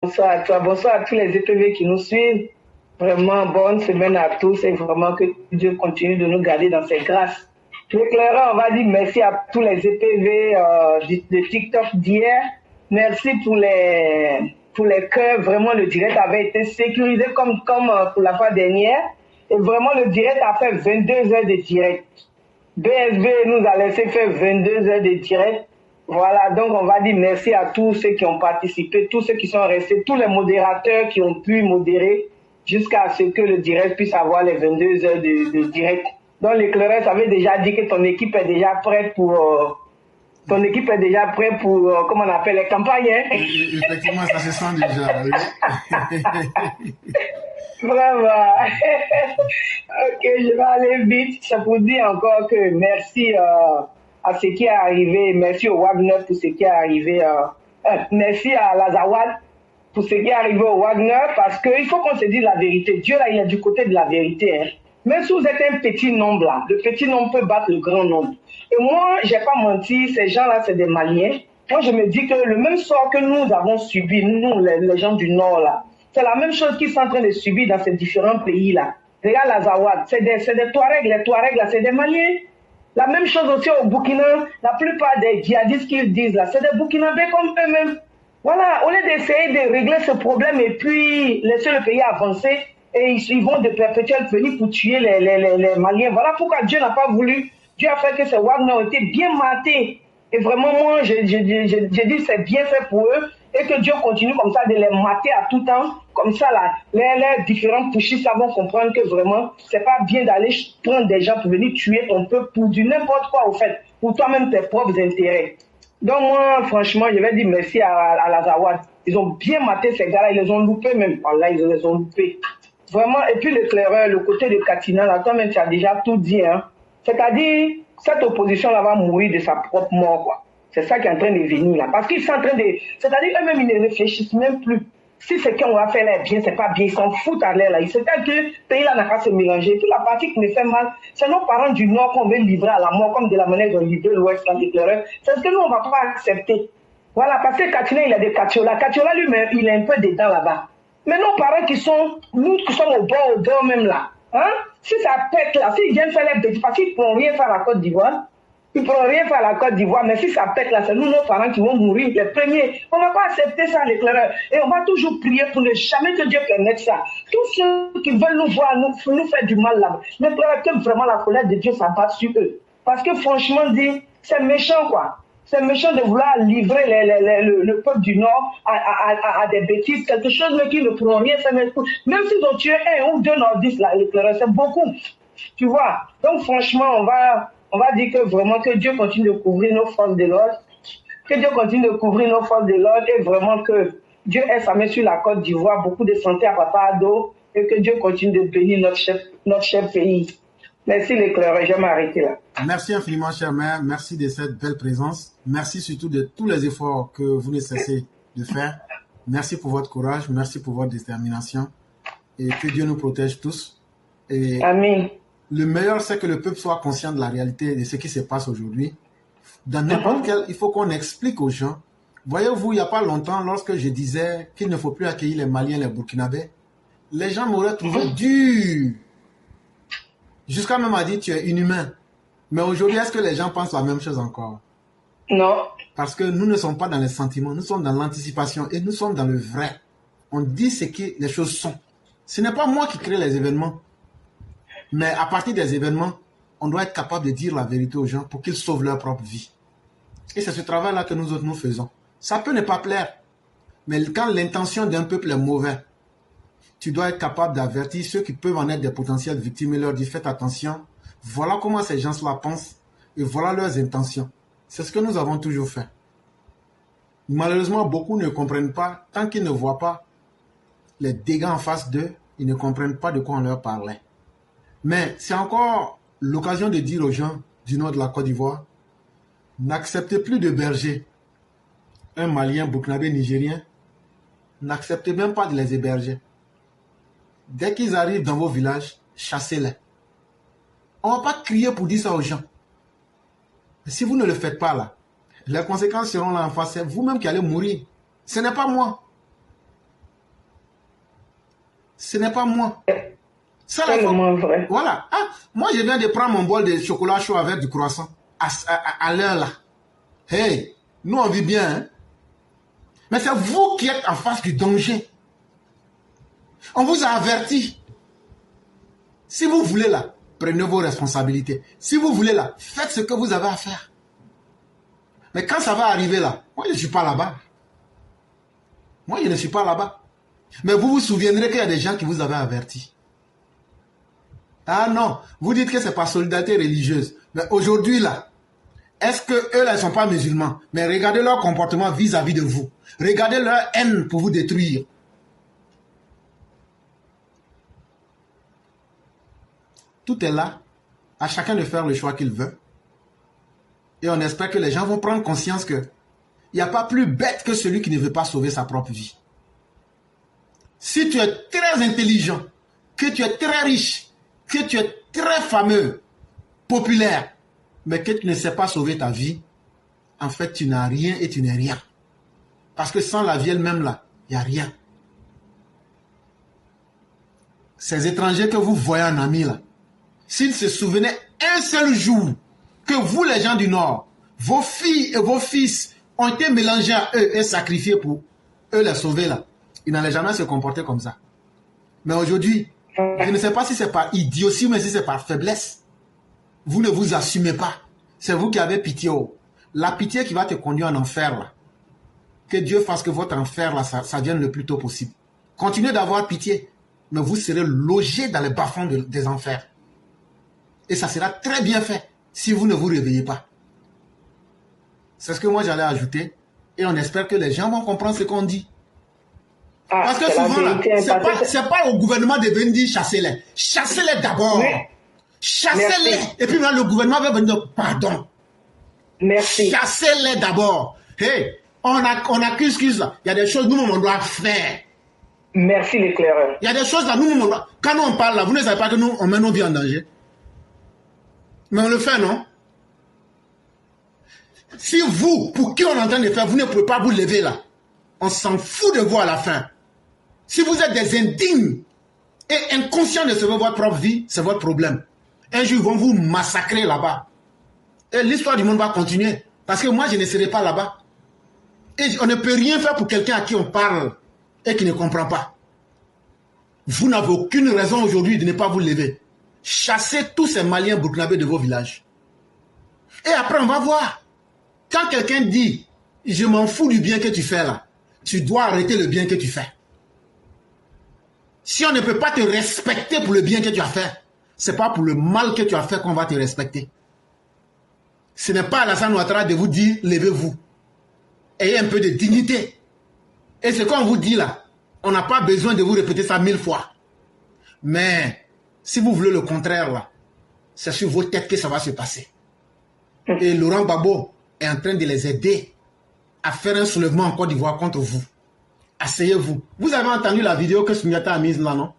Bonsoir à toi, bonsoir à tous les EPV qui nous suivent. Vraiment, bonne semaine à tous et vraiment que Dieu continue de nous garder dans ses grâces. L'éclaireur, on va dire merci à tous les EPV de TikTok d'hier. Merci pour les cœurs. Vraiment, le direct avait été sécurisé comme pour la fois dernière. Et vraiment, le direct a fait 22 heures de direct. BSB nous a laissé faire 22 heures de direct. Voilà, donc on va dire merci à tous ceux qui ont participé, tous ceux qui sont restés, tous les modérateurs qui ont pu modérer jusqu'à ce que le direct puisse avoir les 22 heures de direct. Donc l'éclaireur avait déjà dit que ton équipe est déjà prête pour... comment on appelle, les campagnes. Hein? Effectivement, ça se sent déjà. Oui. Vraiment. Ok, je vais aller vite. C'est pour dire encore que merci à ce qui est arrivé. Merci au Wagner pour ce qui est arrivé. Merci à Lazawad pour ce qui est arrivé au Wagner parce qu'il faut qu'on se dise la vérité. Dieu, là, il est du côté de la vérité. Hein. Même si vous êtes un petit nombre, là, le petit nombre peut battre le grand nombre. Et moi, j'ai pas menti, ces gens-là, c'est des Maliens. Moi, je me dis que le même sort que nous avons subi, nous, les gens du Nord, là, c'est la même chose qu'ils sont en train de subir dans ces différents pays-là. Regarde l'Azawad, c'est des Touaregs, les Touaregs, là, c'est des Maliens. La même chose aussi au Burkina, la plupart des djihadistes qu'ils disent là, c'est des Burkinabés comme eux-mêmes. Voilà, au lieu d'essayer de régler ce problème et puis laisser le pays avancer, et ils vont de perpétuel venir pour tuer les Maliens. Voilà pourquoi Dieu n'a pas voulu. Dieu a fait que ces Wagner ont été bien matés. Et vraiment, moi, je dis c'est bien fait pour eux et que Dieu continue comme ça de les mater à tout temps. Comme ça, là, les différents pushistes vont comprendre que vraiment, c'est pas bien d'aller prendre des gens pour venir tuer ton peuple pour du n'importe quoi, au fait, pour toi-même tes propres intérêts. Donc moi, franchement, je vais dire merci à l'Azawad. Ils ont bien maté ces gars-là, ils les ont loupés même. Voilà, ils les ont loupés. Vraiment, et puis l'éclaireur, le côté de Katina, là, toi-même, tu as déjà tout dit, hein. C'est-à-dire, cette opposition-là va mourir de sa propre mort, quoi. C'est ça qui est en train de venir, là. Parce qu'ils sont en train de... C'est-à-dire, eux-mêmes, ils ne réfléchissent même plus. Si ce qu'on va faire là est bien, c'est pas bien, ils s'en foutent à l'air, là. Ils se disent que le pays-là n'a qu'à se mélanger. Puis la partie qui me fait mal, c'est nos parents du Nord qu'on veut livrer à la mort, comme de la manière dont livrer l'Ouest, là, l'éclaireur. C'est ce que nous, on va pas accepter. Voilà, parce que Katina, il a des Katiola. Katiola, lui-même, il est un peu dedans là-bas. Mais nos parents qui sont, nous qui sommes au bord même là, hein, si ça pète là, s'ils viennent faire les bêtises, parce qu'ils ne pourront rien faire à la Côte d'Ivoire, ils ne pourront rien faire à la Côte d'Ivoire, mais si ça pète là, c'est nous, nos parents qui vont mourir, les premiers. On ne va pas accepter ça, l'éclaireur. Et on va toujours prier pour ne jamais que Dieu permette ça. Tous ceux qui veulent nous voir, nous faire du mal là, l'éclaireur, que vraiment la colère de Dieu s'abatte sur eux. Parce que franchement dit, c'est méchant quoi. C'est méchant de vouloir livrer le peuple du Nord à des bêtises, quelque chose mais qui ne pourront rien faire. Même s'ils ont tué un ou deux nordistes, là, c'est beaucoup. Tu vois. Donc franchement, on va dire que vraiment que Dieu continue de couvrir nos forces de l'ordre. Que Dieu continue de couvrir nos forces de l'ordre et vraiment que Dieu ait sa main sur la Côte d'Ivoire, beaucoup de santé à Papa Ado et que Dieu continue de bénir notre cher pays. Merci l'éclaireur, je vais m'arrêter là. Merci infiniment, cher maire. Merci de cette belle présence. Merci surtout de tous les efforts que vous ne cessez de faire. Merci pour votre courage. Merci pour votre détermination. Et que Dieu nous protège tous. Et Amen. Le meilleur, c'est que le peuple soit conscient de la réalité de ce qui se passe aujourd'hui. Dans n'importe quel, il faut qu'on explique aux gens. Voyez-vous, il n'y a pas longtemps, lorsque je disais qu'il ne faut plus accueillir les Maliens, les Burkinabés, les gens m'auraient trouvé dur. Jusqu'à même à dire, tu es inhumain. Mais aujourd'hui, est-ce que les gens pensent la même chose encore? Non. Parce que nous ne sommes pas dans les sentiments, nous sommes dans l'anticipation et nous sommes dans le vrai. On dit ce que les choses sont. Ce n'est pas moi qui crée les événements. Mais à partir des événements, on doit être capable de dire la vérité aux gens pour qu'ils sauvent leur propre vie. Et c'est ce travail-là que nous autres, nous faisons. Ça peut ne pas plaire. Mais quand l'intention d'un peuple est mauvaise, tu dois être capable d'avertir ceux qui peuvent en être des potentielles victimes et leur dire faites attention. Voilà comment ces gens-là pensent et voilà leurs intentions. C'est ce que nous avons toujours fait. Malheureusement, beaucoup ne comprennent pas. Tant qu'ils ne voient pas les dégâts en face d'eux, ils ne comprennent pas de quoi on leur parlait. Mais c'est encore l'occasion de dire aux gens du nord de la Côte d'Ivoire, n'acceptez plus de berger. Un Malien, Burkinabé, Nigérien, n'acceptez même pas de les héberger. Dès qu'ils arrivent dans vos villages, chassez-les. On ne va pas crier pour dire ça aux gens. Mais si vous ne le faites pas là, les conséquences seront là en face. C'est vous-même qui allez mourir. Ce n'est pas moi. Ce n'est pas moi. C'est tellement vrai. Voilà. Ah, moi, je viens de prendre mon bol de chocolat chaud avec du croissant à l'heure là. Hey, nous on vit bien, hein? Mais c'est vous qui êtes en face du danger. On vous a averti. Si vous voulez là, prenez vos responsabilités. Si vous voulez là, faites ce que vous avez à faire. Mais quand ça va arriver là, moi je ne suis pas là-bas. Moi je ne suis pas là-bas. Mais vous vous souviendrez qu'il y a des gens qui vous avaient averti. Ah non, vous dites que c'est par solidarité religieuse. Mais aujourd'hui là, est-ce qu'eux là ne sont pas musulmans? Mais regardez leur comportement vis-à-vis de vous. Regardez leur haine pour vous détruire. Tout est là, à chacun de faire le choix qu'il veut. Et on espère que les gens vont prendre conscience que il n'y a pas plus bête que celui qui ne veut pas sauver sa propre vie. Si tu es très intelligent, que tu es très riche, que tu es très fameux, populaire, mais que tu ne sais pas sauver ta vie, en fait, tu n'as rien et tu n'es rien. Parce que sans la vie elle-même, là, il n'y a rien. Ces étrangers que vous voyez en amis, là, s'ils se souvenaient un seul jour que vous, les gens du Nord, vos filles et vos fils ont été mélangés à eux et sacrifiés pour eux les sauver, là, ils n'allaient jamais se comporter comme ça. Mais aujourd'hui, je ne sais pas si c'est par idiotie, mais si c'est par faiblesse. Vous ne vous assumez pas. C'est vous qui avez pitié. La pitié qui va te conduire en enfer, là. Que Dieu fasse que votre enfer, là, ça vienne le plus tôt possible. Continuez d'avoir pitié, mais vous serez logés dans les bas-fonds des enfers. Et ça sera très bien fait si vous ne vous réveillez pas. C'est ce que moi j'allais ajouter. Et on espère que les gens vont comprendre ce qu'on dit. Ah, parce que souvent, là, c'est pas au gouvernement de venir dire chassez-les. Chassez-les d'abord. Oui. Chassez-les. Et puis le gouvernement va venir dire pardon. Merci. Chassez-les d'abord. Hey, on accuse là. Il y a des choses nous on doit faire. Merci l'éclaireur. Il y a des choses là nous on doit. Quand nous on parle là, vous ne savez pas que nous on met nos vies en danger. Mais on le fait, non? Si vous, pour qui on est en train de faire, vous ne pouvez pas vous lever là, on s'en fout de vous à la fin. Si vous êtes des indignes et inconscients de sauver votre propre vie, c'est votre problème. Un jour, ils vont vous massacrer là-bas. Et l'histoire du monde va continuer. Parce que moi, je ne serai pas là-bas. Et on ne peut rien faire pour quelqu'un à qui on parle et qui ne comprend pas. Vous n'avez aucune raison aujourd'hui de ne pas vous lever. Chassez tous ces Maliens burkinabés de vos villages. Et après, on va voir. Quand quelqu'un dit, je m'en fous du bien que tu fais là, tu dois arrêter le bien que tu fais. Si on ne peut pas te respecter pour le bien que tu as fait, c'est pas pour le mal que tu as fait qu'on va te respecter. Ce n'est pas Alassane Ouattara de vous dire, levez-vous. Ayez un peu de dignité. Et ce qu'on vous dit là, on n'a pas besoin de vous répéter ça 1000 fois. Mais, si vous voulez le contraire là, c'est sur vos têtes que ça va se passer. Et Laurent Gbagbo est en train de les aider à faire un soulèvement en Côte d'Ivoire contre vous. Asseyez-vous. Vous avez entendu la vidéo que Sundiata a mise là, non?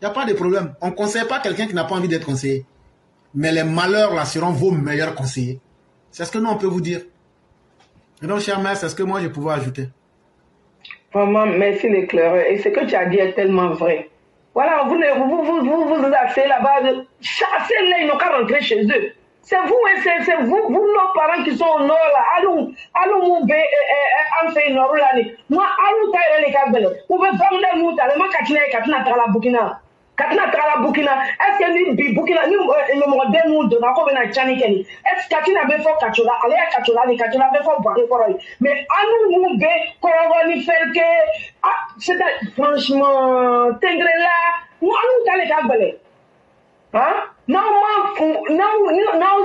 Il n'y a pas de problème. On ne conseille pas quelqu'un qui n'a pas envie d'être conseillé. Mais les malheurs là seront vos meilleurs conseillers. C'est ce que nous on peut vous dire. Et donc, cher mère, c'est ce que moi je pouvais ajouter. Vraiment, merci l'éclaireur. Et ce que tu as dit est tellement vrai. Voilà, vous asseyez là-bas, chassez-les, ils n'ont qu'à rentrer chez eux. C'est vous, c'est vous, nos parents qui sont au nord là. Allons, moube, en fait, nord là. Moi, allons, taille les câbles. Vous pouvez vendre les moutons, moi, Katina, Trala Burkina. Est-ce que nous, Burkina, nous, modèle, nous, de la commune à Tchanikeni. Est-ce que Katina avait fait Katola, allez à Katola, les Katola avait fait Boire pour eux. Mais allons, moube, Koroni, Felke, c'est franchement, Tengrela, nous, allons, taille les câbles. Hein? Non,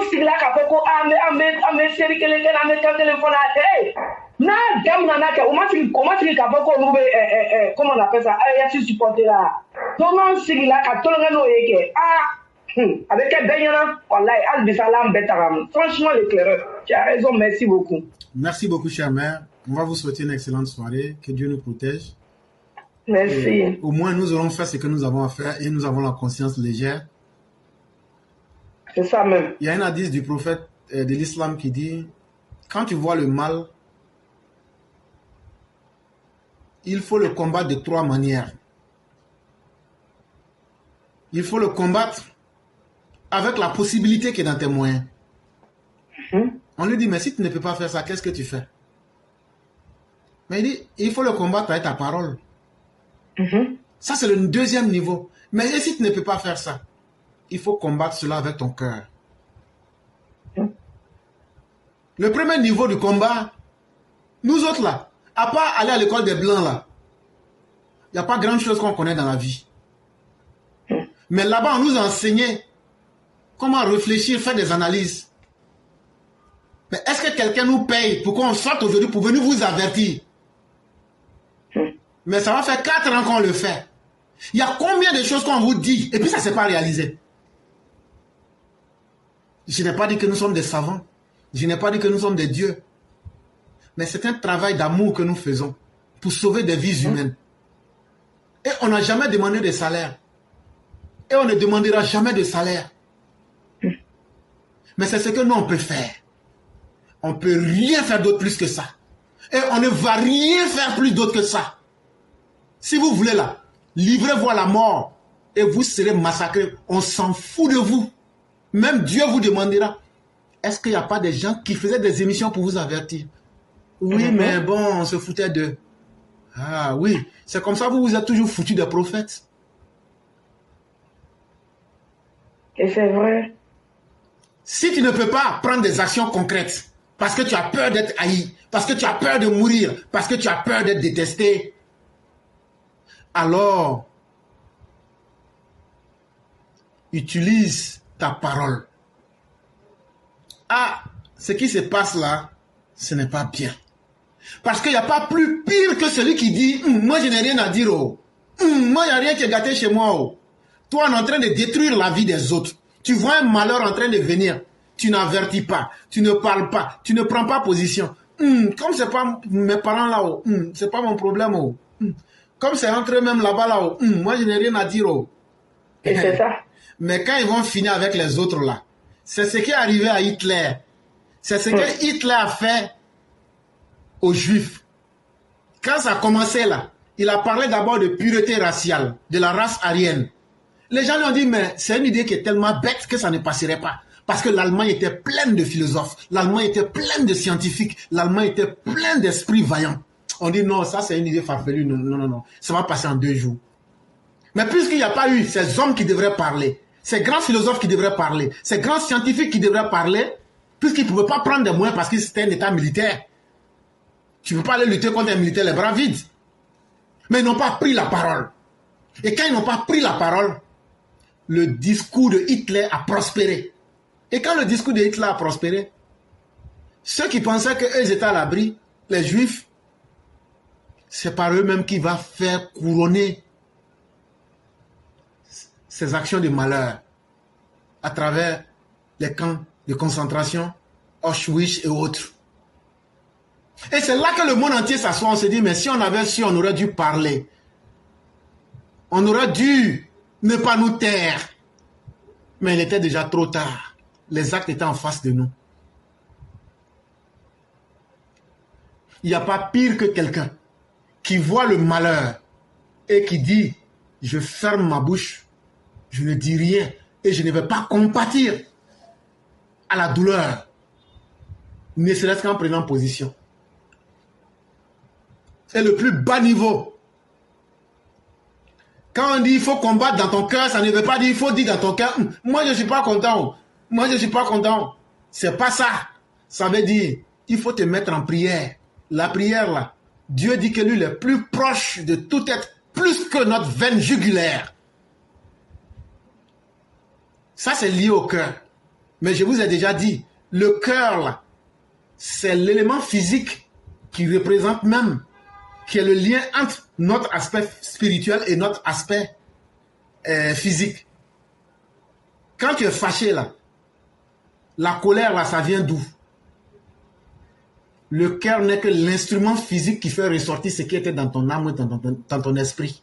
sigla kapoko ame seri keleke ame téléphone na dam na ka o ma sigi kapoko lube comment on appelle ça ya si supporter là non sigla ka tolonga no yeke avec Benyana wallahi albisalam betaram franchement l'éclaireur tu as raison, merci beaucoup. Merci beaucoup, chère mère. On va vous souhaiter une excellente soirée, que Dieu nous protège. Merci. Et au moins nous aurons fait ce que nous avons à faire et nous avons la conscience légère. C'est ça même. Il y a un hadith du prophète de l'islam qui dit, quand tu vois le mal, il faut le combattre de 3 manières. il faut le combattre avec la possibilité qui est dans tes moyens. On lui dit, mais si tu ne peux pas faire ça, qu'est-ce que tu fais? Mais il dit, il faut le combattre avec ta parole. Ça, c'est le deuxième niveau. Mais si tu ne peux pas faire ça, il faut combattre cela avec ton cœur. Le premier niveau du combat, nous autres là, à part aller à l'école des Blancs là, il n'y a pas grand chose qu'on connaît dans la vie. Mais là-bas, on nous a enseigné comment réfléchir, faire des analyses. Mais est-ce que quelqu'un nous paye pour qu'on sorte aujourd'hui pour venir vous avertir? Mais ça va faire 4 ans qu'on le fait. Il y a combien de choses qu'on vous dit et puis ça ne s'est pas réalisé? Je n'ai pas dit que nous sommes des savants. Je n'ai pas dit que nous sommes des dieux. Mais c'est un travail d'amour que nous faisons pour sauver des vies humaines. Et on n'a jamais demandé de salaire. Et on ne demandera jamais de salaire. Mais c'est ce que nous on peut faire. On ne peut rien faire d'autre plus que ça. Et on ne va rien faire plus d'autre que ça. Si vous voulez là, livrez-vous à la mort et vous serez massacrés. On s'en fout de vous. Même Dieu vous demandera, est-ce qu'il n'y a pas des gens qui faisaient des émissions pour vous avertir? Oui, mais bon, on se foutait d'eux. Ah oui, c'est comme ça vous vous êtes toujours foutus des prophètes. Et c'est vrai. Si tu ne peux pas prendre des actions concrètes, parce que tu as peur d'être haï, parce que tu as peur de mourir, parce que tu as peur d'être détesté, alors utilise ta parole. Ah, ce qui se passe là, ce n'est pas bien. Parce qu'il n'y a pas plus pire que celui qui dit moi je n'ai rien à dire. Moi il n'y a rien qui est gâté chez moi. Toi on est en train de détruire la vie des autres. Tu vois un malheur en train de venir. Tu n'avertis pas, tu ne parles pas, tu ne prends pas position. Comme c'est pas mes parents là-haut, c'est pas mon problème. Comme c'est entre eux-mêmes là-bas là-haut, moi je n'ai rien à dire. Et c'est ça. Mais quand ils vont finir avec les autres là, c'est ce qui est arrivé à Hitler. C'est ce que Hitler a fait aux Juifs. Quand ça a commencé là, il a parlé d'abord de pureté raciale, de la race aryenne. Les gens lui ont dit, mais c'est une idée qui est tellement bête que ça ne passerait pas. Parce que l'Allemagne était pleine de philosophes, l'Allemagne était pleine de scientifiques, l'Allemagne était pleine d'esprits vaillants. On dit non, ça c'est une idée farfelue, non, ça va passer en 2 jours. Mais puisqu'il n'y a pas eu ces hommes qui devraient parler, ces grands philosophes qui devraient parler, ces grands scientifiques qui devraient parler, puisqu'ils ne pouvaient pas prendre des moyens parce que c'était un état militaire. Tu ne peux pas aller lutter contre un militaire les bras vides. Mais ils n'ont pas pris la parole. Et quand ils n'ont pas pris la parole, le discours de Hitler a prospéré. Et quand le discours de Hitler a prospéré, ceux qui pensaient qu'eux étaient à l'abri, les Juifs, c'est par eux-mêmes qui va faire couronner ces actions de malheur à travers les camps de concentration, Auschwitz et autres. Et c'est là que le monde entier s'assoit, on se dit, mais si on avait su, on aurait dû parler. On aurait dû ne pas nous taire. Mais il était déjà trop tard. Les actes étaient en face de nous. Il n'y a pas pire que quelqu'un qui voit le malheur et qui dit, je ferme ma bouche, je ne dis rien et je ne vais pas compatir à la douleur, ne serait-ce qu'en prenant position. C'est le plus bas niveau. Quand on dit il faut combattre dans ton cœur, ça ne veut pas dire il faut dire dans ton cœur, moi je ne suis pas content. Moi je ne suis pas content. C'est pas ça. Ça veut dire il faut te mettre en prière. La prière là, Dieu dit que lui est plus proche de tout être, plus que notre veine jugulaire. Ça c'est lié au cœur. Mais je vous ai déjà dit, le cœur là, c'est l'élément physique qui représente même, qui est le lien entre notre aspect spirituel et notre aspect physique. Quand tu es fâché là, la colère là, ça vient d'où? Le cœur n'est que l'instrument physique qui fait ressortir ce qui était dans ton âme et dans ton esprit.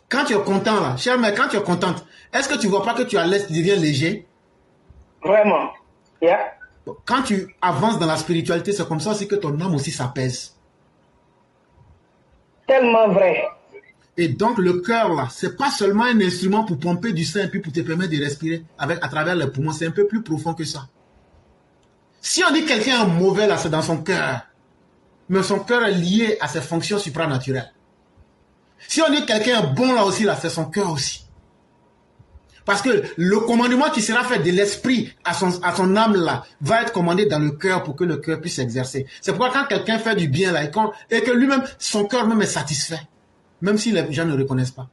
Quand tu es content là, chère mère, quand tu es contente, est-ce que tu ne vois pas que tu deviens léger? Vraiment. Yeah. Quand tu avances dans la spiritualité, c'est comme ça aussi que ton âme aussi s'apaise. Tellement vrai. Et donc, le cœur, là, c'est pas seulement un instrument pour pomper du sang et puis pour te permettre de respirer à travers les poumons. C'est un peu plus profond que ça. Si on dit que quelqu'un est mauvais, là, c'est dans son cœur. Mais son cœur est lié à ses fonctions supranaturelles. Si on dit que quelqu'un est bon, là aussi, là, c'est son cœur aussi. Parce que le commandement qui sera fait de l'esprit à son âme, là, va être commandé dans le cœur pour que le cœur puisse s'exercer. C'est pourquoi quand quelqu'un fait du bien, là, et que lui-même, son cœur même est satisfait. Même si les gens ne reconnaissent pas.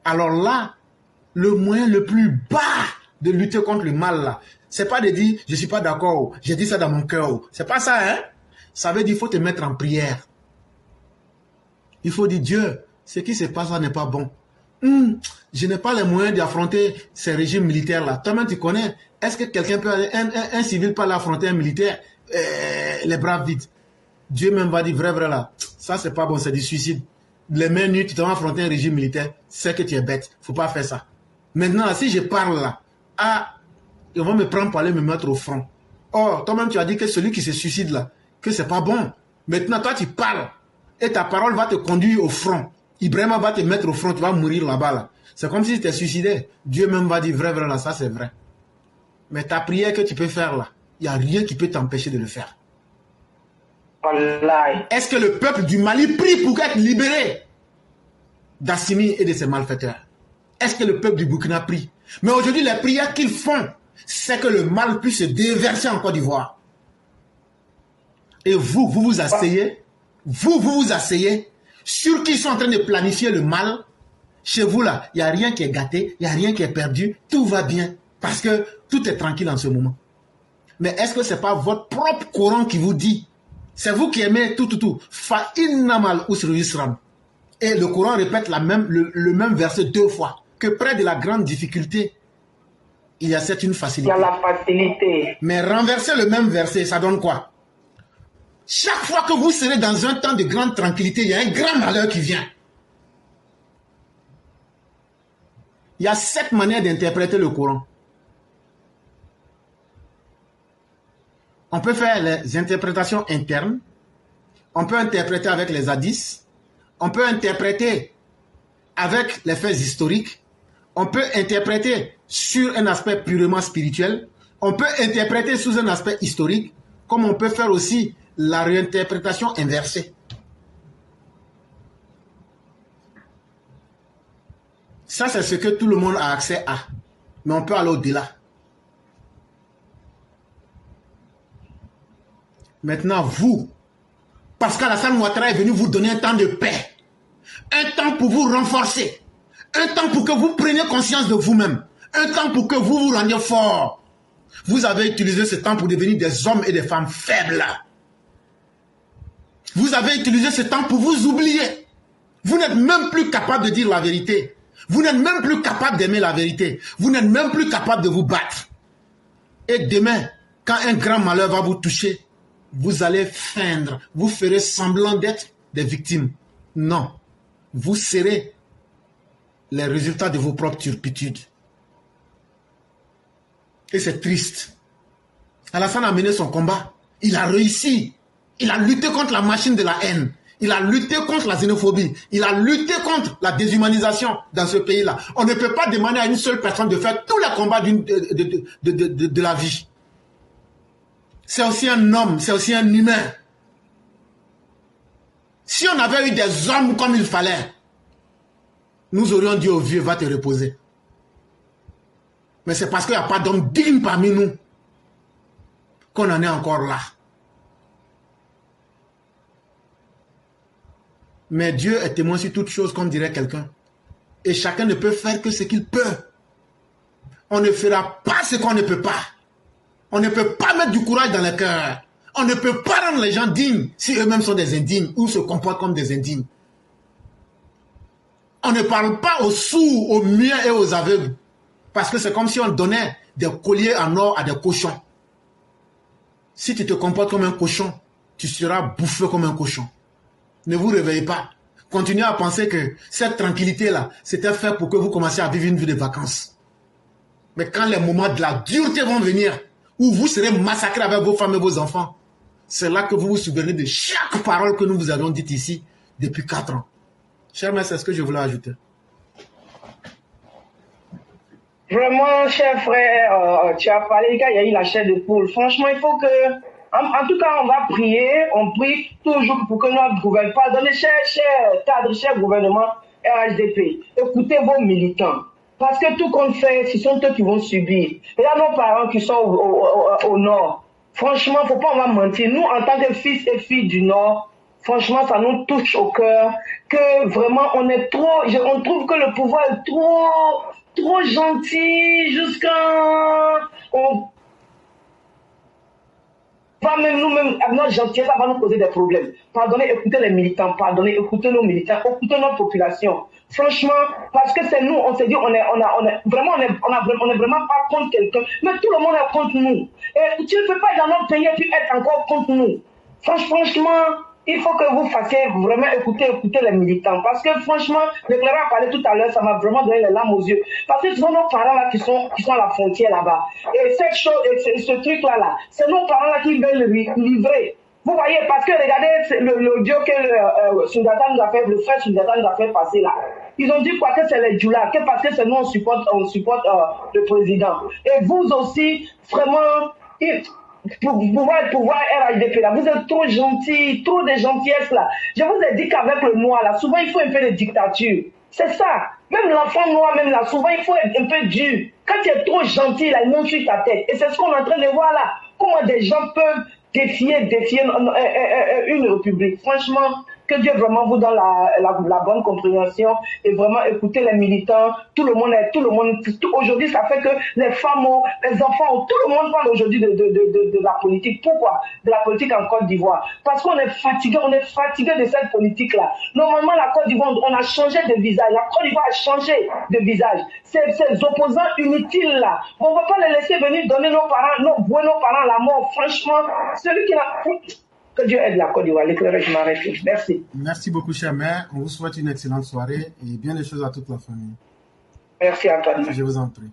Alors là, le moyen le plus bas de lutter contre le mal, là, c'est pas de dire, je suis pas d'accord, j'ai dit ça dans mon cœur. C'est pas ça, hein. Ça veut dire, il faut te mettre en prière. Il faut dire, Dieu, ce qui se passe là n'est pas bon. Je n'ai pas les moyens d'affronter ces régimes militaires-là. Toi-même, tu connais. Est-ce que quelqu'un peut aller, un civil peut aller affronter un militaire, les bras vides? Dieu même va dire, vrai, là, ça c'est pas bon, c'est du suicide. Les mains nues, tu vas affronter un régime militaire, c'est que tu es bête. Faut pas faire ça. Maintenant, si je parle là, ils vont me prendre pour aller me mettre au front. Or, toi-même, tu as dit que celui qui se suicide là, que c'est pas bon. Maintenant, toi, tu parles. Et ta parole va te conduire au front. Ibrahim va te mettre au front, tu vas mourir là-bas. Là. C'est comme si tu étais suicidé. Dieu même va dire, vrai, là, ça c'est vrai. Mais ta prière que tu peux faire là, il n'y a rien qui peut t'empêcher de le faire. Est-ce que le peuple du Mali prie pour être libéré d'Assimi et de ses malfaiteurs? Est-ce que le peuple du Burkina prie? Mais aujourd'hui, les prières qu'ils font, c'est que le mal puisse se déverser en Côte d'Ivoire. Et vous vous asseyez, vous asseyez sur qui sont en train de planifier le mal. Chez vous là, il n'y a rien qui est gâté, il n'y a rien qui est perdu, tout va bien. Parce que tout est tranquille en ce moment. Mais est-ce que ce n'est pas votre propre Coran qui vous dit? C'est vous qui aimez tout. Fa innamal usri yusran. Et le Coran répète le même verset 2 fois. Que près de la grande difficulté, il y a cette une facilité. Il y a la facilité. Mais renverser le même verset, ça donne quoi? Chaque fois que vous serez dans un temps de grande tranquillité, il y a un grand malheur qui vient. Il y a 7 manières d'interpréter le Coran. On peut faire les interprétations internes. On peut interpréter avec les hadiths. On peut interpréter avec les faits historiques. On peut interpréter sur un aspect purement spirituel. On peut interpréter sous un aspect historique. Comme on peut faire aussi la réinterprétation inversée. Ça, c'est ce que tout le monde a accès à. Mais on peut aller au-delà. Maintenant, vous, Pascal-Assane Ouattara est venu vous donner un temps de paix. Un temps pour vous renforcer. Un temps pour que vous preniez conscience de vous-même. Un temps pour que vous vous rendiez fort. Vous avez utilisé ce temps pour devenir des hommes et des femmes faibles. Vous avez utilisé ce temps pour vous oublier. Vous n'êtes même plus capable de dire la vérité. Vous n'êtes même plus capable d'aimer la vérité. Vous n'êtes même plus capable de vous battre. Et demain, quand un grand malheur va vous toucher, vous allez feindre, vous ferez semblant d'être des victimes. Non, vous serez les résultats de vos propres turpitudes. Et c'est triste. Alassane a mené son combat. Il a réussi. Il a lutté contre la machine de la haine. Il a lutté contre la xénophobie. Il a lutté contre la déshumanisation dans ce pays-là. On ne peut pas demander à une seule personne de faire tous les combats de la vie. C'est aussi un homme, c'est aussi un humain. Si on avait eu des hommes comme il fallait, nous aurions dit au vieux, va te reposer. Mais c'est parce qu'il n'y a pas d'homme digne parmi nous qu'on en est encore là. Mais Dieu est témoin sur toutes choses, comme dirait quelqu'un. Et chacun ne peut faire que ce qu'il peut. On ne fera pas ce qu'on ne peut pas. On ne peut pas mettre du courage dans le cœur. On ne peut pas rendre les gens dignes si eux-mêmes sont des indignes ou se comportent comme des indignes. On ne parle pas aux sourds, aux muets et aux aveugles. Parce que c'est comme si on donnait des colliers en or à des cochons. Si tu te comportes comme un cochon, tu seras bouffé comme un cochon. Ne vous réveillez pas. Continuez à penser que cette tranquillité-là, c'était fait pour que vous commenciez à vivre une vie de vacances. Mais quand les moments de la dureté vont venir, où vous serez massacrés avec vos femmes et vos enfants, c'est là que vous vous souvenez de chaque parole que nous vous avons dite ici depuis 4 ans. Cher maître, c'est ce que je voulais ajouter. Vraiment, cher frère, tu as parlé, il y a eu la chair de poule. Franchement, il faut que, en tout cas, on va prier, on prie toujours pour que notre gouvernement, pardonnez, cher cadre, cher gouvernement RHDP, écoutez vos militants. Parce que tout compte fait, ce sont eux qui vont subir. Il y a nos parents qui sont au nord. Franchement, faut pas on va mentir. Nous, en tant que fils et filles du nord, franchement, ça nous touche au cœur que vraiment on est trop, on trouve que le pouvoir est trop gentil jusqu'à on va même nous-mêmes, avec notre gentillesse, ça va nous poser des problèmes. Pardonnez, écoutez les militants, pardonnez, écoutez nos militants, écoutez notre population. Franchement, parce que c'est nous, on s'est dit, on est vraiment pas contre quelqu'un, mais tout le monde est contre nous. Et tu ne peux pas dans notre pays et puis être encore contre nous. Franchement, il faut que vous fassiez vraiment écouter les militants. Parce que franchement, le Clément a parlé tout à l'heure, ça m'a vraiment donné les larmes aux yeux. Parce que ce sont nos parents là qui sont à la frontière là-bas. Et cette chose, et ce truc-là, c'est nos parents là qui veulent le livrer. Vous voyez, parce que regardez l'audio que Sundata nous a fait, le frère Sundata nous a fait passer là. Ils ont dit quoi que c'est les Djoula, que parce que c'est nous on supporte le président. Et vous aussi, vraiment, pouvoir RHDP là, vous êtes trop gentil, trop de gentillesse là. Je vous ai dit qu'avec le noir là, souvent il faut un peu de dictature. C'est ça. Même l'enfant noir, même là, souvent il faut être un peu dur. Quand tu es trop gentil là, il monte sur ta tête. Et c'est ce qu'on est en train de voir là. Comment des gens peuvent défier une république. Franchement, que Dieu vraiment vous donne la bonne compréhension et vraiment écouter les militants. Aujourd'hui, ça fait que les femmes, les enfants, tout le monde parle aujourd'hui de la politique. Pourquoi? De la politique en Côte d'Ivoire. Parce qu'on est fatigué de cette politique-là. Normalement, la Côte d'Ivoire, on a changé de visage. La Côte d'Ivoire a changé de visage. Ces opposants inutiles-là, on ne va pas les laisser venir donner nos parents la mort. Franchement, celui qui n'a... Que Dieu aide la Côte d'Ivoire. L'éclairage, je m'arrête. Merci. Merci beaucoup, cher maire. On vous souhaite une excellente soirée et bien des choses à toute la famille. Merci, Antoine. Je vous en prie.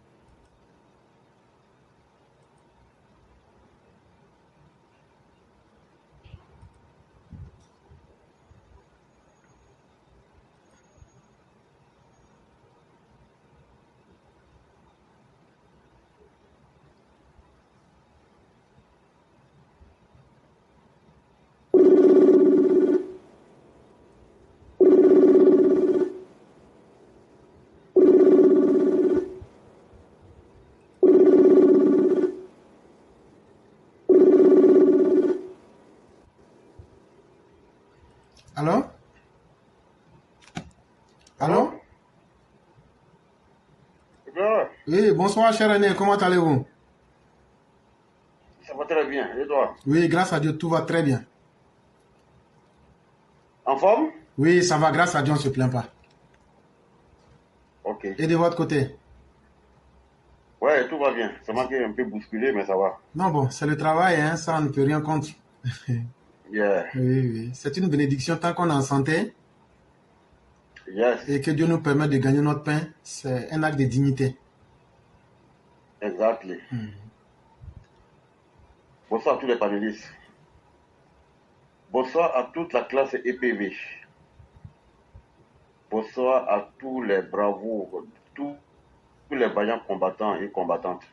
Allô? Allô? Oui, bonsoir, cher René. Comment allez-vous? Ça va très bien. Et toi? Oui, grâce à Dieu, tout va très bien. En forme? Oui, ça va, grâce à Dieu, on ne se plaint pas. Ok. Et de votre côté? Ouais, tout va bien. Ça m'a un peu bousculé, mais ça va. Non, bon, c'est le travail, hein, ça, on ne peut rien contre. Yeah. Oui. C'est une bénédiction tant qu'on est en santé. Yes. Et que Dieu nous permette de gagner notre pain, c'est un acte de dignité. Exactly. Bonsoir à tous les panélistes. Bonsoir à toute la classe EPV. Bonsoir à tous les bravos, tous les vaillants combattants et combattantes.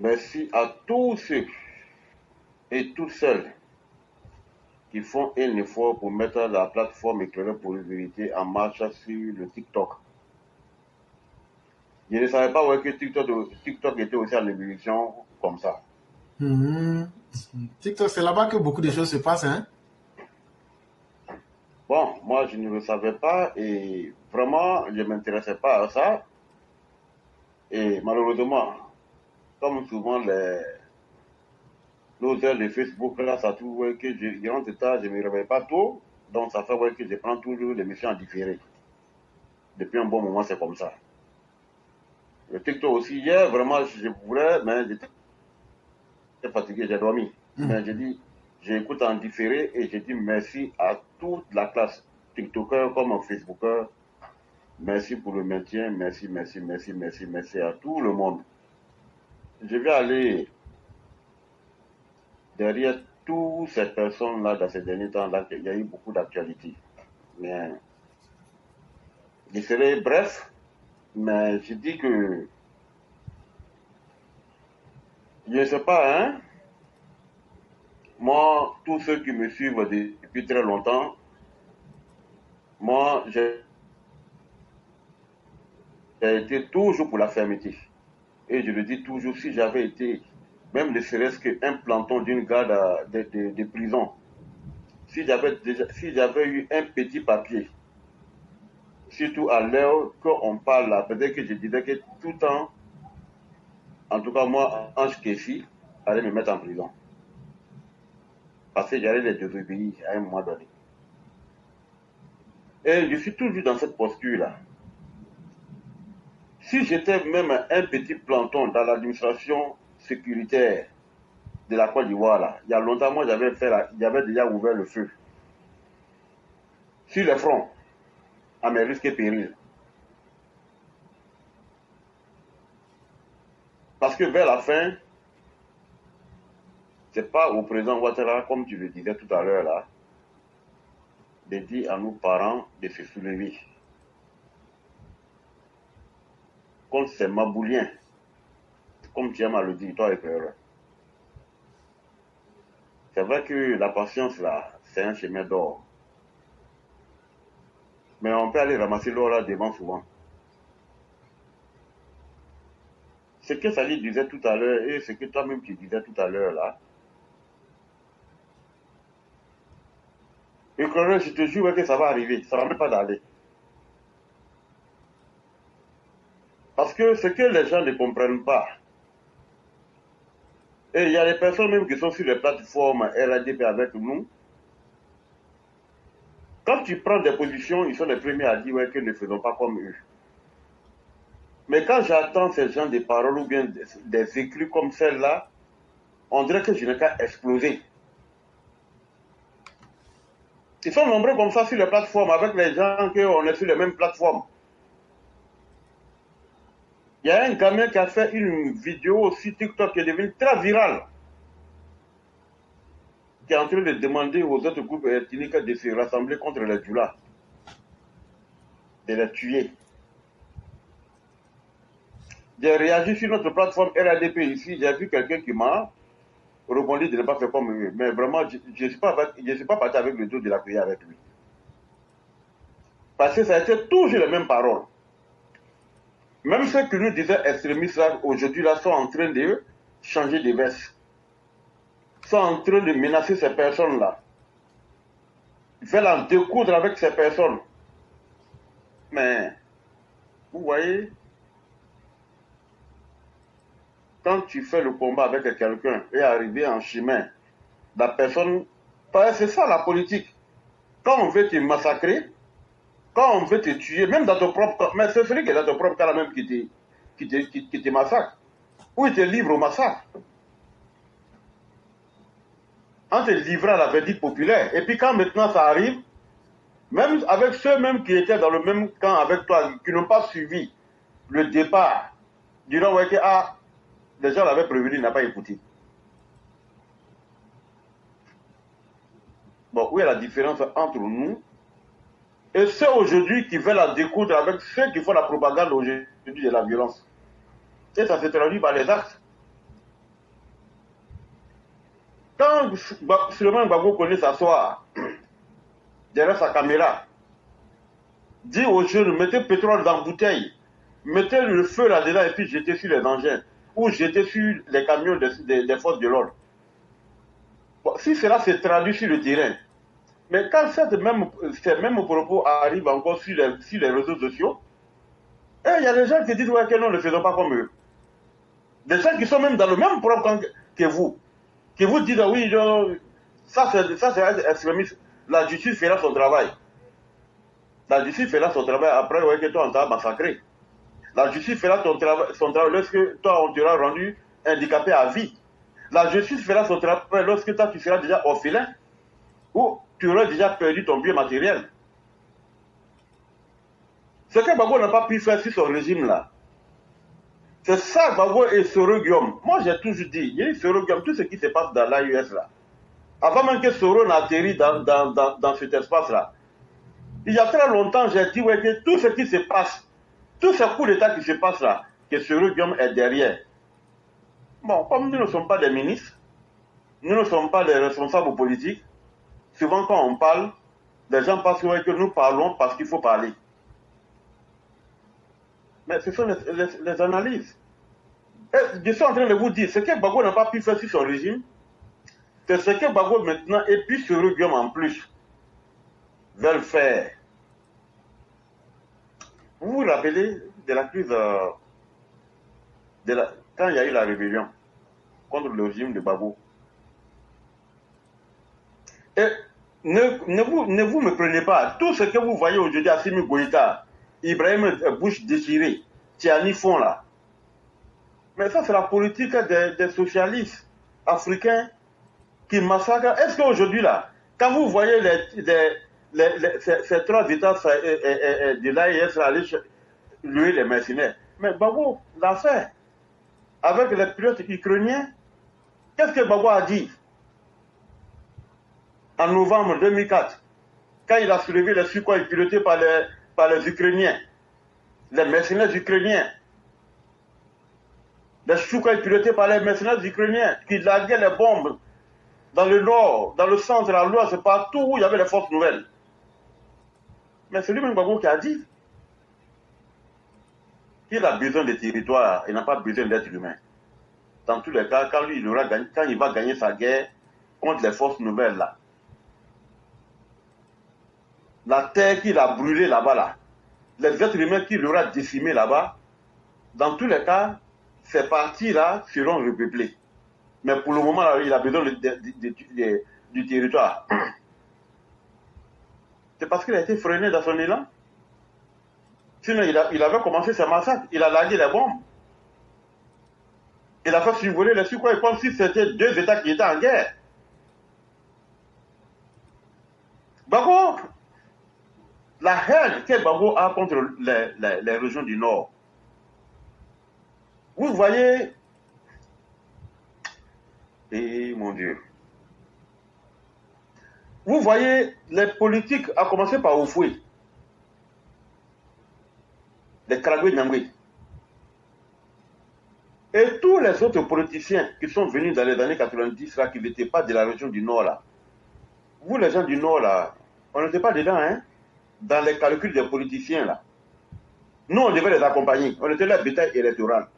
Merci à tous ceux et toutes celles qui font un effort pour mettre la plateforme éclairée pour la vérité en marche sur le TikTok. Je ne savais pas que TikTok était aussi en évolution comme ça. TikTok, c'est là-bas que beaucoup de choses se passent, hein? Bon, moi, je ne le savais pas et vraiment, je ne m'intéressais pas à ça. Et malheureusement, comme souvent, nos heures de Facebook, là, ça trouve que je rentre tard, je ne me réveille pas tôt. Donc, ça fait que je prends toujours l'émission en différé. Depuis un bon moment, c'est comme ça. Le TikTok aussi, hier, vraiment, je voulais, mais j'étais fatigué, j'ai dormi. Mais j'ai dit, j'écoute en différé et j'ai dit merci à toute la classe, TikToker comme Facebooker. Merci pour le maintien, merci à tout le monde. Je vais aller derrière toutes ces personnes-là dans ces derniers temps-là, il y a eu beaucoup d'actualités. Mais Je serai bref, mais je dis que, je ne sais pas, hein, moi, tous ceux qui me suivent depuis très longtemps, moi, j'ai été toujours pour la fermeté. Et je le dis toujours, si j'avais été, même ne serait-ce qu'un planton d'une garde de prison, si j'avais eu un petit papier, surtout à l'heure qu'on parle là, peut-être que je disais que tout le temps, en tout cas moi, Ange Kessi, allait me mettre en prison. Parce que j'allais les désobéir à un moment donné. Et je suis toujours dans cette posture-là. Si j'étais même un petit planton dans l'administration sécuritaire de la Côte d'Ivoire, là, il y a longtemps, moi, j'avais déjà ouvert le feu sur le front, à mes risques et périls. Parce que vers la fin, c'est pas au président Ouattara, comme tu le disais tout à l'heure là, de dire à nos parents de se soulever. Comme c'est maboulien, comme tu aimes à le dire, toi et Père. C'est vrai que la patience là, c'est un chemin d'or. Mais on peut aller ramasser l'or là devant souvent. Ce que Sali disait tout à l'heure et ce que toi-même tu disais tout à l'heure là, et que je te jure que ça va arriver, ça ne va même pas d'aller. Parce que ce que les gens ne comprennent pas, et il y a des personnes même qui sont sur les plateformes RADP avec nous, quand tu prends des positions, ils sont les premiers à dire ouais, que ne faisons pas comme eux. Mais quand j'entends ces gens des paroles ou bien des écrits comme celle-là, on dirait que je n'ai qu'à exploser. Ils sont nombreux comme ça sur les plateformes avec les gens qu'on est sur les mêmes plateformes. Il y a un gamin qui a fait une vidéo sur TikTok qui est devenue très virale, qui est en train de demander aux autres groupes ethniques de se rassembler contre les Djoulas, de les tuer. J'ai réagi sur notre plateforme RADP ici, j'ai vu quelqu'un qui m'a rebondi de ne pas faire comme eux. Mais vraiment, je ne suis pas parti avec le dos de la prière avec lui. Parce que ça a été toujours les mêmes paroles. Même ceux qui nous disaient extrémistes aujourd'hui là sont en train de changer de veste. Sont en train de menacer ces personnes-là. Ils veulent en découdre avec ces personnes. Mais, vous voyez, quand tu fais le combat avec quelqu'un et arriver en chemin, la personne, c'est ça la politique. Quand on veut te massacrer, quand on veut te tuer, même dans ton propre camp, mais c'est celui qui est dans ton propre camp même qui te massacre, ou il te livre au massacre. En te livrant à la verdict populaire. Et puis quand maintenant ça arrive, même avec ceux-mêmes qui étaient dans le même camp avec toi, qui n'ont pas suivi le départ, diront ouais que les gens l'avaient prévenu, il n'a pas écouté. Bon, où est la différence entre nous et ceux aujourd'hui qui veulent la découdre avec ceux qui font la propagande aujourd'hui de la violence? Et ça se traduit par les actes. Quand Suleiman Gbagbo connaît s'asseoir derrière sa caméra, dit aux jeunes, mettez pétrole dans la bouteille, mettez le feu là-dedans et puis jetez sur les engins, ou jetez sur les camions des forces de l'ordre. Bon, si cela se traduit sur le terrain, mais quand ces mêmes propos arrivent encore sur les réseaux sociaux, il y a des gens qui disent ouais, que non, ne faisons pas comme eux. Des gens qui sont même dans le même propre camp que vous, qui vous disent oui, ça c'est extrémiste. La justice fera son travail. La justice fera son travail après ouais, que toi on t'a massacré. La justice fera son travail lorsque toi on t'aura rendu handicapé à vie. La justice fera son travail lorsque toi tu seras déjà orphelin ou tu auras déjà perdu ton bien matériel. Ce que Gbagbo n'a pas pu faire sur son régime là, c'est ça Gbagbo et Soro Guillaume. Moi j'ai toujours dit, il y a Soro Guillaume, tout ce qui se passe dans l'AUS là, avant même que Soro n'atterrit dans cet espace là, Il y a très longtemps, j'ai dit ouais, que tout ce qui se passe, tous ces coups d'État qui se passent là, que Cyril Guillaume est derrière. Bon, comme nous ne sommes pas des ministres, nous ne sommes pas des responsables politiques, souvent quand on parle, les gens pensent que nous parlons parce qu'il faut parler. Mais ce sont les analyses. Et je suis en train de vous dire, ce que Gbagbo n'a pas pu faire sur son régime, c'est ce que Gbagbo maintenant, et puis Cyril Guillaume en plus, veulent faire. Vous vous rappelez de la crise, quand il y a eu la rébellion contre le régime de Gbagbo. Et ne vous me prenez pas. Tout ce que vous voyez aujourd'hui, Assimi Goïta, Ibrahim Bouche déchiré, Tiani font là. Mais ça, c'est la politique des socialistes africains qui massacrent. Est-ce qu'aujourd'hui, là, quand vous voyez ces trois États de l'AIS aller louer les mercenaires, mais Gbagbo l'a fait avec les pilotes ukrainiens. Qu'est-ce que Gbagbo a dit en novembre 2004, quand il a soulevé les Sukhoi pilotés par les Ukrainiens, les mercenaires ukrainiens, les Sukhoi pilotés par les mercenaires ukrainiens qui larguaient les bombes dans le nord, dans le centre, à l'ouest, partout où il y avait les forces nouvelles. Mais c'est lui-même Gbagbo qui a dit qu'il a besoin de territoire, il n'a pas besoin d'être humain. Dans tous les cas, quand il va gagner sa guerre contre les forces nouvelles, là, la terre qu'il a brûlée là-bas, là, les êtres humains qu'il aura décimés là-bas, dans tous les cas, ces parties-là seront repeuplées. Mais pour le moment, là, il a besoin du territoire. C'est parce qu'il a été freiné dans son élan. Sinon, il avait commencé ses massacres, il a largué les bombes. Il a fait survoler les Sukhoi comme si c'était deux États qui étaient en guerre. Gbagbo, la haine que Gbagbo a contre les régions du Nord, vous voyez, et mon Dieu, vous voyez, les politiques, à commencer par Oufoué, les Karagwe Nyangwe, et tous les autres politiciens qui sont venus dans les années 90, là, qui n'étaient pas de la région du Nord, là. Vous, les gens du Nord, là, on n'était pas dedans, hein, dans les calculs des politiciens, là. Nous, on devait les accompagner. On était leur bétail électoral.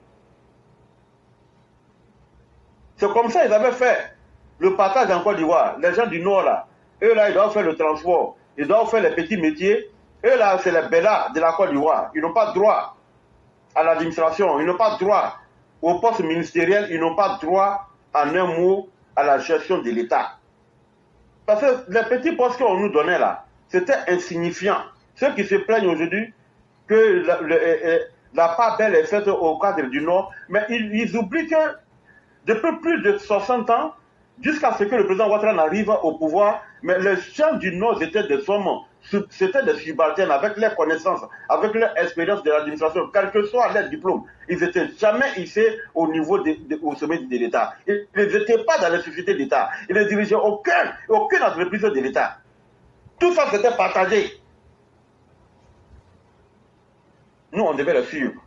C'est comme ça qu'ils avaient fait le partage en Côte d'Ivoire. Les gens du Nord, là, eux, là, ils doivent faire le transport. Ils doivent faire les petits métiers. Eux, là, c'est les bellas de la Côte d'Ivoire. Ils n'ont pas droit à l'administration. Ils n'ont pas droit au poste ministériel. Ils n'ont pas droit, en un mot, à la gestion de l'État. Parce que les petits postes qu'on nous donnait, là, c'était insignifiant. Ceux qui se plaignent aujourd'hui que la part belle est faite au cadre du Nord, mais ils oublient que depuis plus de 60 ans, jusqu'à ce que le président Ouattara n'arrive au pouvoir, mais les gens du Nord étaient des hommes, c'était des subalternes avec leurs connaissances, avec leur expérience de l'administration, quel que soit leur diplôme. Ils n'étaient jamais hissés au niveau au sommet de l'État. Ils n'étaient pas dans les sociétés d'État. Ils ne dirigeaient aucune entreprise de l'État. Tout ça, c'était partagé. Nous, on devait le suivre.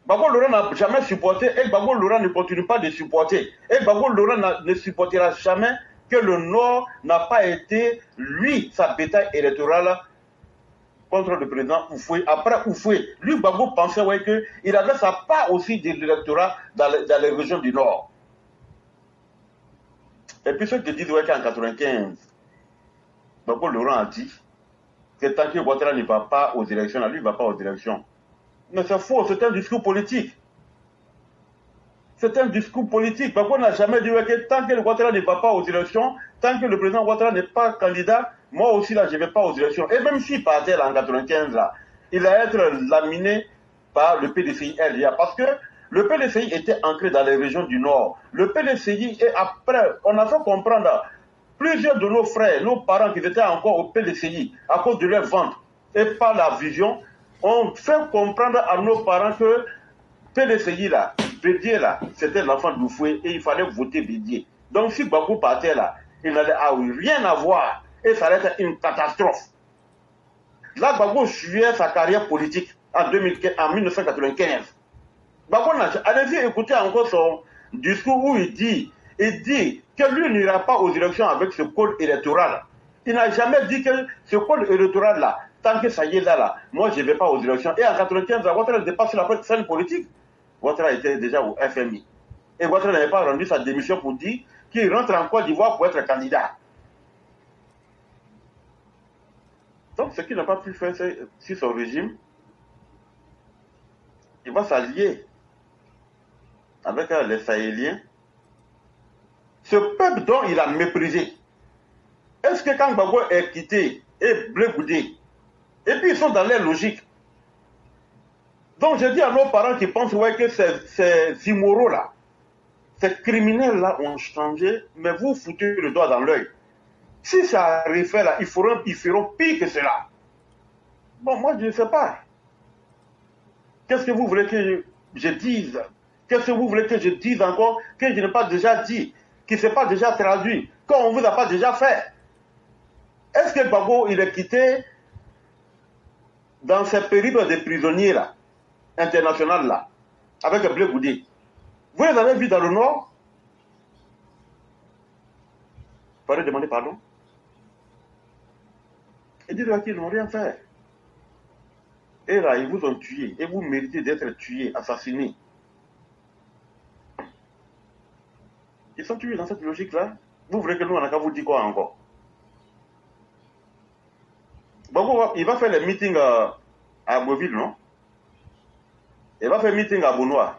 Gbagbo Laurent n'a jamais supporté et Gbagbo Laurent ne continue pas de supporter. Et Gbagbo Laurent ne supportera jamais que le Nord n'a pas été, lui, sa bétail électorale contre le président Oufoué. Après Oufoué, lui, Gbagbo pensait ouais, qu'il avait sa part aussi de l'électorat dans les régions du Nord. Et puis ceux qui disent ouais, qu'en 1995, Gbagbo Laurent a dit que tant que Ouattara ne va pas aux élections, lui ne va pas aux élections. Mais c'est faux, c'est un discours politique. C'est un discours politique. Gbagbo n'a jamais dit que tant que le Ouattara ne va pas aux élections, tant que le président Ouattara n'est pas candidat, moi aussi là je ne vais pas aux élections. Et même s'il partait là en 1995 là, il va être laminé par le PDCI-LIA parce que le PDCI était ancré dans les régions du Nord. Le PDCI, et après, on a fait comprendre plusieurs de nos frères, nos parents qui étaient encore au PDCI à cause de leur vente et par la vision, on fait comprendre à nos parents que PDCI là, Bédier là, c'était l'enfant d'Oufoué et il fallait voter Bédier. Donc si Gbagbo partait là, il n'allait rien avoir et ça allait être une catastrophe. Là, Gbagbo jouait sa carrière politique en 1995. Gbagbo, allez-y écouter encore son discours où il dit que lui n'ira pas aux élections avec ce code électoral. Il n'a jamais dit que ce code électoral-là, tant que ça y est là, moi je ne vais pas aux élections. Et en 1995, Ouattara n'était pas sur la scène politique. Ouattara était déjà au FMI. Et Ouattara n'avait pas rendu sa démission pour dire qu'il rentre en Côte d'Ivoire pour être candidat. Donc, ce qu'il n'a pas pu faire sur son régime, il va s'allier avec les Sahéliens. Ce peuple dont il a méprisé. Est-ce que quand Gbagbo est quitté et Blé Goudé, et puis ils sont dans leur logique. Donc, je dis à nos parents qui pensent que ces immoraux-là, ces criminels-là ont changé, mais vous foutez le doigt dans l'œil. Si ça refait là, ils feront pire que cela. Bon, moi, je ne sais pas. Qu'est-ce que vous voulez que je dise? Qu'est-ce que vous voulez que je dise encore que je n'ai pas déjà dit, qui ne s'est pas déjà traduit, qu'on ne vous a pas déjà fait? Est-ce que Gbagbo, il est quitté dans ces périples de prisonniers là, internationaux là, avec Blé Goudé? Vous les avez vus dans le Nord? Il fallait demander pardon. Et dire qu'ils n'ont rien fait. Et là, ils vous ont tué. Et vous méritez d'être tués, assassinés. Ils sont tués dans cette logique-là. Vous voulez que nous, on a qu'à vous dire quoi encore? Bon, il va faire les meetings à Beauville, non? Il va faire meeting à Benoît.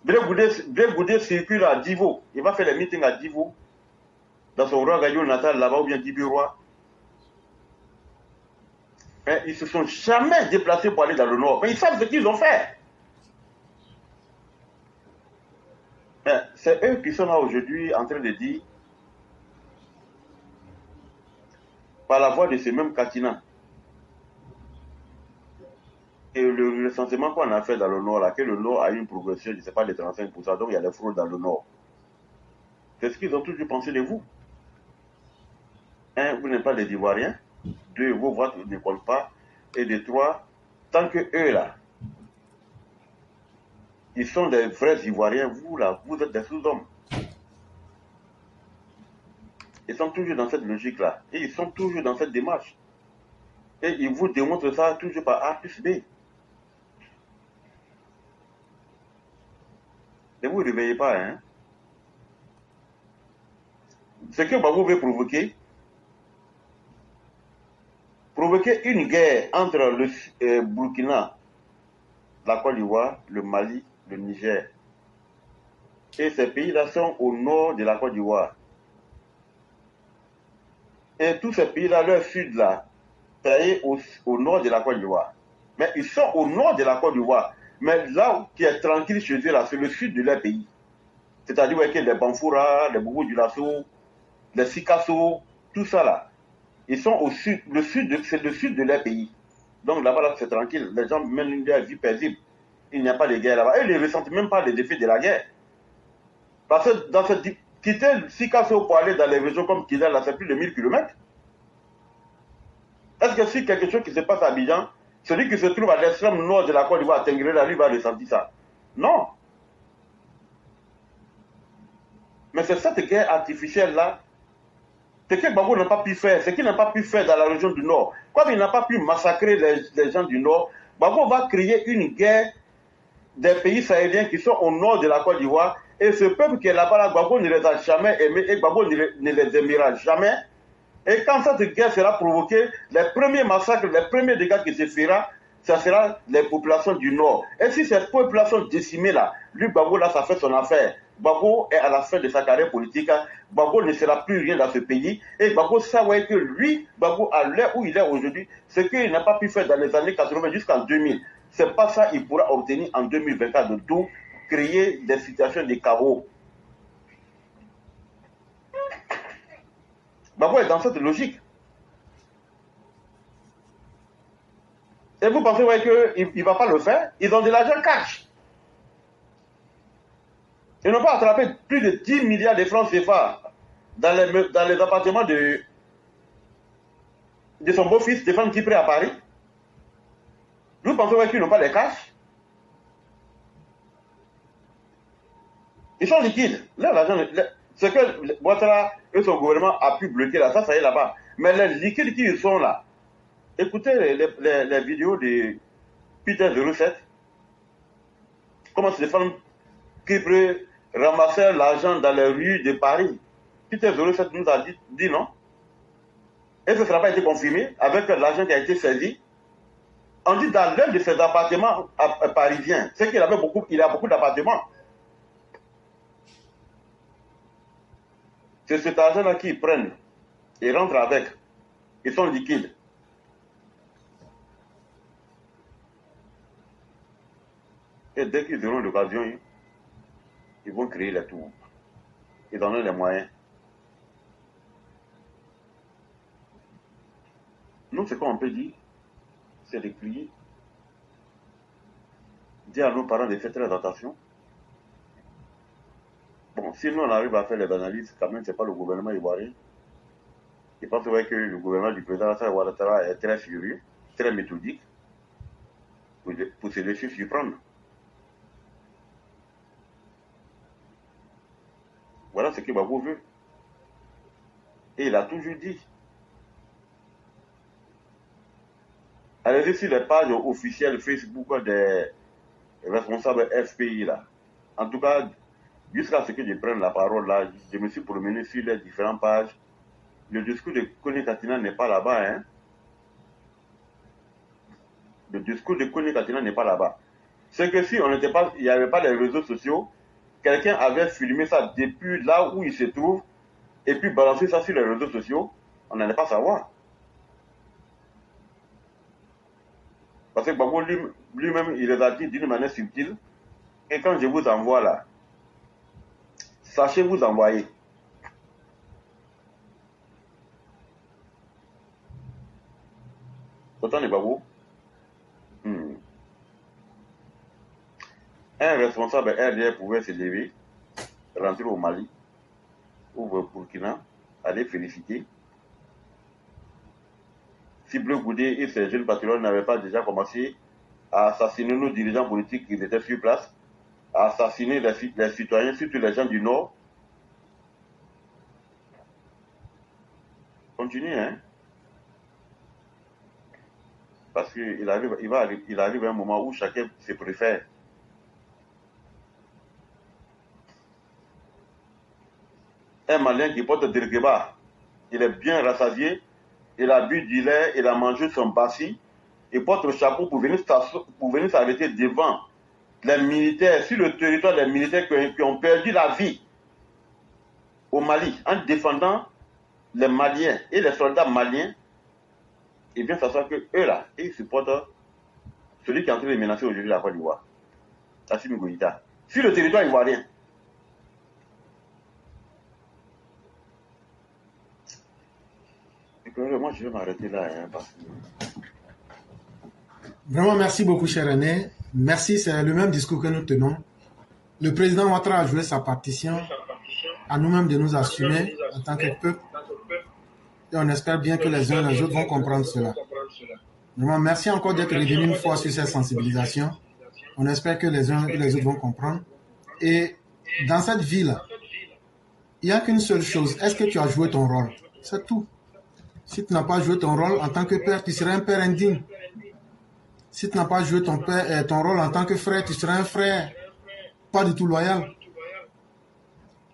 Blé Goudé circule à Divo. Il va faire les meetings à Divo. Dans son roi Gaillot natal, là-bas, ou bien Dibi-Roi. Mais ils ne se sont jamais déplacés pour aller dans le Nord. Mais ils savent ce qu'ils ont fait. C'est eux qui sont là aujourd'hui en train de dire, par la voix de ces mêmes Katina, et le recensement qu'on a fait dans le Nord, là, que le Nord a eu une progression, je ne sais pas, de 35%, donc il y a des fraudes dans le Nord. C'est ce qu'ils ont toujours pensé de vous. Un, vous n'êtes pas des Ivoiriens. Deux, vos voix ne comptent pas. Et de trois, tant que eux là, ils sont des vrais Ivoiriens, vous là, vous êtes des sous-hommes. Ils sont toujours dans cette logique-là. Et ils sont toujours dans cette démarche. Et ils vous démontrent ça toujours par A plus B. Ne vous réveillez pas, hein. Ce que Gbagbo veut provoquer une guerre entre le Burkina, la Côte d'Ivoire, le Mali, le Niger. Et ces pays-là sont au nord de la Côte d'Ivoire. Et tous ces pays-là, leur sud-là, c'est au nord de la Côte d'Ivoire. Mais ils sont au nord de la Côte d'Ivoire. Mais là qui est tranquille chez eux, là, c'est le sud de leur pays. C'est-à-dire que les Banfoura, les Boubou du Lasso, les Sikasso, tout ça là. Ils sont au sud, c'est le sud de leur pays. Donc là-bas, là, c'est tranquille. Les gens mènent une vie paisible. Il n'y a pas de guerre là-bas. Et ils ne ressentent même pas les défis de la guerre. Parce que dans cette quitter Sikasso pour aller dans les régions comme Kidal, là, c'est plus de 1000 km. Est-ce que si quelque chose qui se passe à Abidjan, celui qui se trouve à l'extrême nord de la Côte d'Ivoire, à Tengré, là, lui va ressentir ça? Non. Mais c'est cette guerre artificielle-là, ce que Gbagbo n'a pas pu faire, ce qu'il n'a pas pu faire dans la région du Nord. Comme il n'a pas pu massacrer les gens du Nord, Gbagbo va créer une guerre des pays sahéliens qui sont au nord de la Côte d'Ivoire. Et ce peuple qui est là-bas, là, Gbagbo ne les a jamais aimés et Gbagbo ne les aimera jamais. Et quand cette guerre sera provoquée, les premiers massacres, les premiers dégâts qui se fera, ça sera les populations du Nord. Et si ces populations décimées là, lui, Gbagbo, là, ça fait son affaire. Gbagbo est à la fin de sa carrière politique. Gbagbo ne sera plus rien dans ce pays. Et Gbagbo sait que lui, Gbagbo, à l'heure où il est aujourd'hui, ce qu'il n'a pas pu faire dans les années 80 jusqu'en 2000, c'est pas ça qu'il pourra obtenir en 2024 de tout, créer des situations de chaos. Gbagbo est dans cette logique. Et vous pensez qu'il ne va pas le faire? Ils ont de l'argent cash. Ils n'ont pas attrapé plus de 10 milliards de francs CFA dans les appartements de son beau-fils, Stéphane Kipré à Paris. Vous pensez qu'ils n'ont pas les cash? Ils sont liquides. Là, l'argent, ce que Ouattara et son gouvernement a pu bloquer là, ça y est là-bas. Mais les liquides qui sont là, écoutez les vidéos de Peter 07, comment Stéphane Kipré ramassait l'argent dans les rues de Paris. Peter 07 nous a dit non. Et ce n'a pas été confirmé avec l'argent qui a été saisi. On dit dans l'un de ses appartements parisiens, c'est qu'il avait beaucoup, il a beaucoup d'appartements. C'est cet argent-là qu'ils prennent et rentrent avec. Ils sont liquides. Et dès qu'ils auront l'occasion, ils vont créer les tours. Ils en ont les moyens. Nous, ce qu'on peut dire, c'est de crier, dire à nos parents de faire très attention. Bon, si nous on arrive à faire les analyses, quand même, ce n'est pas le gouvernement ivoirien. Je pense que le gouvernement du président Alassane Ouattara est très sérieux, très méthodique, pour se laisser surprendre. Voilà ce que Babou veut. Et il a toujours dit. Allez sur les pages officielles Facebook des responsables FPI là. En tout cas, jusqu'à ce que je prenne la parole là, je me suis promené sur les différentes pages. Le discours de Kone Katina n'est pas là-bas. Hein? Le discours de Kone Katina n'est pas là-bas. C'est que si on n'était pas, il n'y avait pas les réseaux sociaux, quelqu'un avait filmé ça depuis là où il se trouve et puis balancé ça sur les réseaux sociaux, on n'allait pas savoir. Parce que Gbagbo lui-même, il les a dit d'une manière subtile. Et quand je vous envoie là, sachez vous envoyer. Autant de Gbagbo. Un responsable RDR pouvait se lever, rentrer au Mali, ou au Burkina, aller féliciter. Si Bleu Goudé et ses jeunes patriotes n'avaient pas déjà commencé à assassiner nos dirigeants politiques qui étaient sur place, à assassiner les citoyens, surtout les gens du Nord. Continuez, hein. Parce qu'il arrive un moment où chacun se préfère. Un Malien qui porte Dirkeba, il est bien rassasié, il a bu du lait, il a mangé son bassi, il porte le chapeau pour venir s'arrêter devant les militaires, sur le territoire des militaires qui ont perdu la vie au Mali, en défendant les Maliens et les soldats maliens, et bien s'asseoir que eux là, ils supportent celui qui est en train de menacer aujourd'hui la Côte d'Ivoire, Assimi Goïta, sur le territoire ivoirien. Moi, je vais m'arrêter là. Hein, parce que... Vraiment, merci beaucoup, cher René. Merci, c'est le même discours que nous tenons. Le président Ouattara a joué sa partition, à nous-mêmes de nous assumer en tant que peuple. Et on espère bien que les uns et les autres vont comprendre cela. Vraiment, merci encore d'être revenu une fois sur cette sensibilisation. On espère que les uns et les autres vont comprendre. Et dans cette vie-là, il n'y a qu'une seule chose. Est-ce que tu as joué ton rôle? C'est tout. Si tu n'as pas joué ton rôle en tant que père, tu serais un père indigne. Si tu n'as pas joué ton rôle en tant que frère, tu serais un frère pas du tout loyal.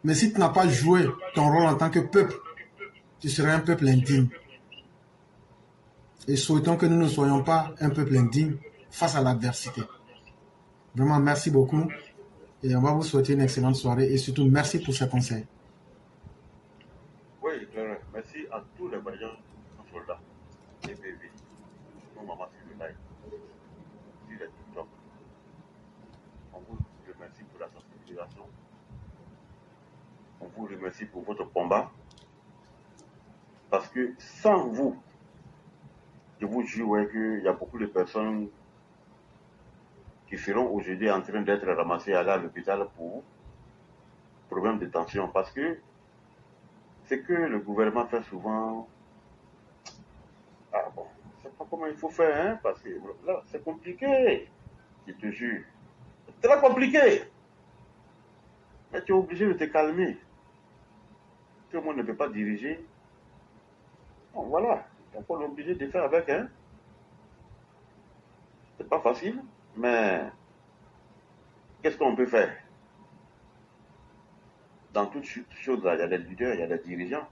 Mais si tu n'as pas joué ton rôle en tant que peuple, tu serais un peuple indigne. Et souhaitons que nous ne soyons pas un peuple indigne face à l'adversité. Vraiment, merci beaucoup. Et on va vous souhaiter une excellente soirée. Et surtout, merci pour ces conseils. Oui, merci à tous les voyants soldats et bébés. Nos mamans sur le live, sur les TikTok. On vous remercie pour la sensibilisation. On vous remercie pour votre combat. Parce que sans vous, je vous jure qu'il y a beaucoup de personnes qui seront aujourd'hui en train d'être ramassées à l'hôpital pour problème de tension. Parce que ce que le gouvernement fait souvent, comment il faut faire, hein, parce que là, c'est compliqué. Je te jure. C'est très compliqué. Mais tu es obligé de te calmer. Tout le monde ne peut pas diriger. Bon, voilà. Donc, on est obligé de faire avec, hein. C'est pas facile, mais qu'est-ce qu'on peut faire? Dans toute chose, là, il y a des leaders, il y a des dirigeants.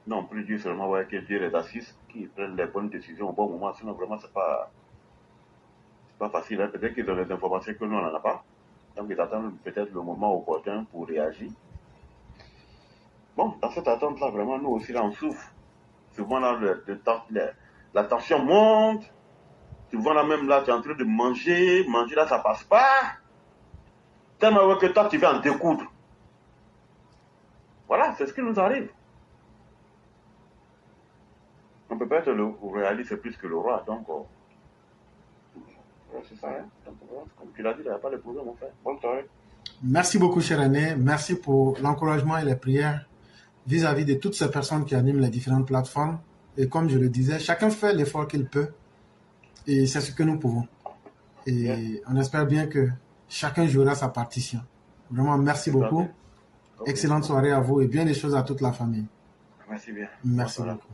Non, plus Dieu seulement, ouais, que Dieu les assiste, qui prennent les bonnes décisions au bon moment. Sinon, vraiment, c'est pas facile, hein. Peut-être qu'ils ont des informations que nous, on n'en a pas. Donc, ils attendent peut-être le moment opportun pour réagir. Bon, dans cette attente-là, vraiment, nous aussi, là, on souffre. Souvent, là, la tension monte. Souvent, là, même, là, tu es en train de manger. Manger, là, ça passe pas. Tellement que toi, tu vas en découdre. Voilà, c'est ce qui nous arrive. On ne peut pas être le réaliste plus que le roi. Donc, c'est ça. Hein? Donc, comme tu l'as dit, il n'y a pas de problème, mon frère. Bonne soirée. Merci beaucoup, cher René. Merci pour l'encouragement et les prières vis-à-vis de toutes ces personnes qui animent les différentes plateformes. Et comme je le disais, chacun fait l'effort qu'il peut. Et c'est ce que nous pouvons. Et on espère bien que chacun jouera sa partition. Vraiment, merci beaucoup. Okay. Excellente soirée à vous et bien des choses à toute la famille. Merci bien. Merci beaucoup.